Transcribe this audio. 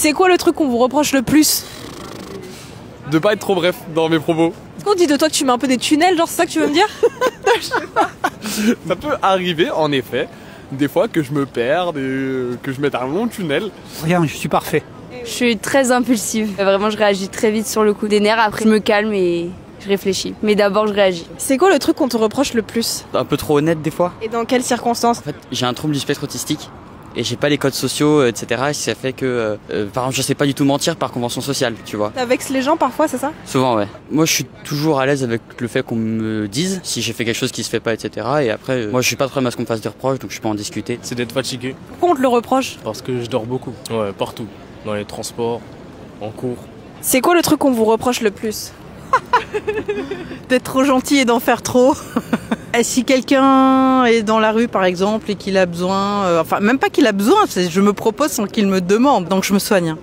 C'est quoi le truc qu'on vous reproche le plus? De pas être trop bref dans mes propos. Est-ce qu'on dit de toi que tu mets un peu des tunnels, genre c'est ça que tu veux me dire? Ça peut arriver, en effet, des fois que je me perde et que je mette un long tunnel. Rien, je suis parfait. Je suis très impulsive. Vraiment, je réagis très vite sur le coup des nerfs. Après, je me calme et je réfléchis. Mais d'abord, je réagis. C'est quoi le truc qu'on te reproche le plus? Un peu trop honnête des fois. Et dans quelles circonstances? En fait, j'ai un trouble du spectre autistique et j'ai pas les codes sociaux, etc. Et ça fait que, par exemple, je sais pas du tout mentir par convention sociale, tu vois. T'avexes les gens parfois, c'est ça? Souvent, ouais. Moi, je suis toujours à l'aise avec le fait qu'on me dise si j'ai fait quelque chose qui se fait pas, etc. Et après, moi, je suis pas de problème à ce qu'on me fasse des reproches, donc je peux en discuter. C'est d'être fatigué. Pourquoi on te le reproche? Parce que je dors beaucoup. Ouais, partout. Dans les transports, en cours. C'est quoi le truc qu'on vous reproche le plus? D'être trop gentil et d'en faire trop. Et si quelqu'un est dans la rue par exemple et qu'il a besoin, enfin même pas qu'il a besoin, je me propose sans qu'il me demande, donc je me soigne.